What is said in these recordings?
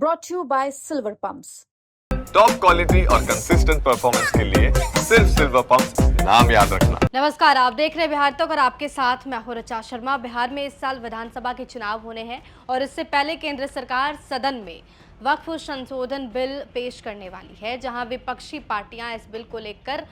brought to you by Silver Pumps. Top quality और consistent performance के लिए सिर्फ सिल्वर पंप्स नाम याद रखना। नमस्कार, आप देख रहे हैं बिहार तक और आपके साथ मैं हूं ऋचा शर्मा। बिहार में इस साल विधानसभा के चुनाव होने हैं और इससे पहले केंद्र सरकार सदन में वक्फ संशोधन बिल पेश करने वाली है, जहां विपक्षी पार्टियां इस बिल को लेकर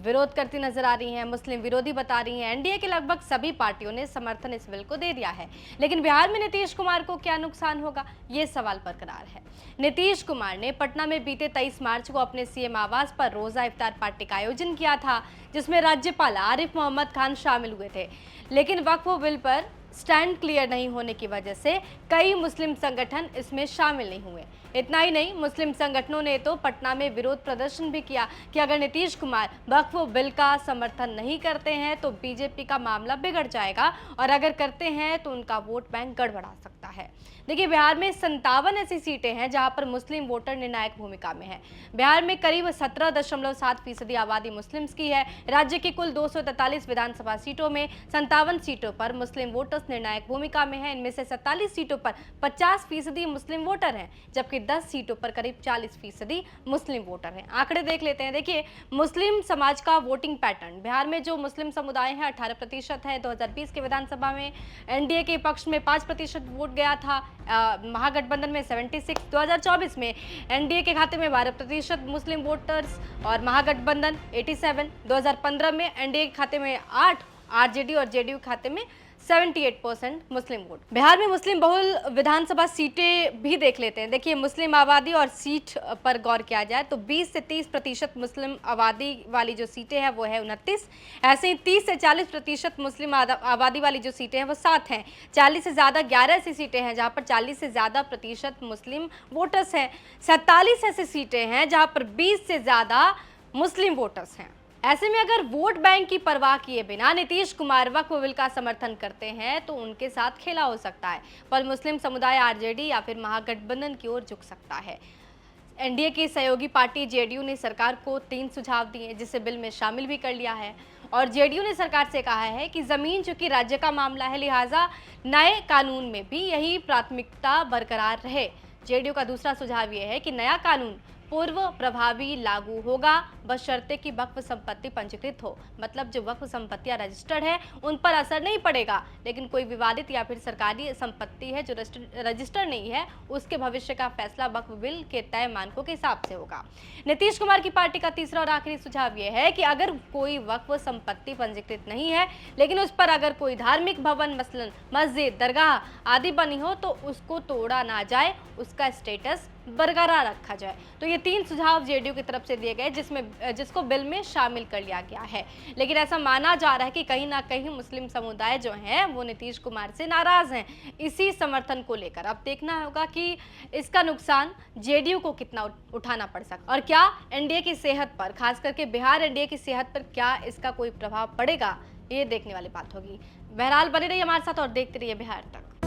विरोध करती नजर आ रही हैं, मुस्लिम विरोधी बता रही हैं। एनडीए के लगभग सभी पार्टियों ने समर्थन इस बिल को दे दिया है, लेकिन बिहार में नीतीश कुमार को क्या नुकसान होगा, ये सवाल बरकरार है। नीतीश कुमार ने पटना में बीते 23 मार्च को अपने सीएम आवास पर रोजा इफ्तार पार्टी का आयोजन किया था, जिसमें राज्यपाल आरिफ मोहम्मद खान शामिल हुए थे। लेकिन वक्फ बिल पर स्टैंड क्लियर नहीं होने की वजह से कई मुस्लिम संगठन इसमें शामिल नहीं हुए। इतना ही नहीं, मुस्लिम संगठनों ने तो पटना में विरोध प्रदर्शन भी किया कि अगर नीतीश कुमार वक्फ बिल का समर्थन नहीं करते हैं तो बीजेपी का मामला बिगड़ जाएगा और अगर करते हैं तो उनका वोट बैंक गड़बड़ा सकता है। देखिए, बिहार में 57 ऐसी सीटें हैं जहां पर मुस्लिम वोटर निर्णायक भूमिका में है। बिहार में करीब 17.7% आबादी मुस्लिम्स की है। राज्य की कुल 243 विधानसभा सीटों में 57 सीटों पर मुस्लिम वोटर्स निर्णायक भूमिका में है। इनमें से 47 सीटों पर 50% मुस्लिम वोटर हैं, जबकि 10 सीटों पर करीब 40% मुस्लिम वोटर हैं। आंकड़े देख लेते हैं। देखिए, मुस्लिम समाज का वोटिंग पैटर्न। बिहार में जो मुस्लिम समुदाय है 18% है। 2020 के विधानसभा में एनडीए के पक्ष में 5% वोट गया था, महागठबंधन में 76, 2024 में एनडीए के खाते में 12% मुस्लिम वोटर्स और महागठबंधन 87, 2015 में एनडीए के खाते में 8, आरजेडी और जेडीयू खाते में 78% मुस्लिम वोट। बिहार में मुस्लिम बहुल विधानसभा सीटें भी देख लेते हैं। देखिए, मुस्लिम आबादी और सीट पर गौर किया जाए तो 20 से 30% मुस्लिम आबादी वाली जो सीटें हैं वो है 29। ऐसे ही 30 से 40% मुस्लिम आबादी वाली जो सीटें हैं वो 7 हैं। 40 से ज़्यादा 11 ऐसी सीटें हैं जहाँ पर 40 से ज़्यादा प्रतिशत मुस्लिम वोटर्स हैं। 47 ऐसी सीटें हैं जहाँ पर 20 से ज़्यादा मुस्लिम वोटर्स हैं। ऐसे में अगर वोट बैंक की परवाह किए बिना नीतीश कुमार वक्फ बिल का समर्थन करते हैं तो उनके साथ खेला हो सकता है, पर मुस्लिम समुदाय आरजेडी या फिर महागठबंधन की ओर झुक सकता है। एनडीए की सहयोगी पार्टी जेडीयू ने सरकार को 3 सुझाव दिए, जिसे बिल में शामिल भी कर लिया है। और जेडीयू ने सरकार से कहा है कि जमीन चूंकि राज्य का मामला है, लिहाजा नए कानून में भी यही प्राथमिकता बरकरार रहे। जेडीयू का दूसरा सुझाव यह है कि नया कानून पूर्व प्रभावी लागू होगा, बशर्ते कि वक्फ संपत्ति पंजीकृत हो। मतलब जो वक्फ संपत्तियां रजिस्टर्ड है उन पर असर नहीं पड़ेगा, लेकिन कोई विवादित या फिर सरकारी संपत्ति है जो रजिस्टर्ड नहीं है, उसके भविष्य का फैसला वक्फ बिल के तय मानकों के हिसाब से होगा। नीतीश कुमार की पार्टी का तीसरा और आखिरी सुझाव यह है कि अगर कोई वक्फ संपत्ति पंजीकृत नहीं है, लेकिन उस पर अगर कोई धार्मिक भवन मसलन मस्जिद, दरगाह आदि बनी हो तो उसको तोड़ा ना जाए, उसका स्टेटस बरकरार रखा जाए। तो ये 3 सुझाव जेडीयू की तरफ से दिए गए, जिसको बिल में शामिल कर लिया गया है। लेकिन ऐसा माना जा रहा है कि कहीं ना कहीं मुस्लिम समुदाय जो हैं वो नीतीश कुमार से नाराज हैं इसी समर्थन को लेकर। अब देखना होगा कि इसका नुकसान जेडीयू को कितना उठाना पड़ सकता और क्या एनडीए की सेहत पर, खास करके बिहार एनडीए की सेहत पर क्या इसका कोई प्रभाव पड़ेगा, ये देखने वाली बात होगी। बहरहाल बने रहिए हमारे साथ और देखते रहिए बिहार तक।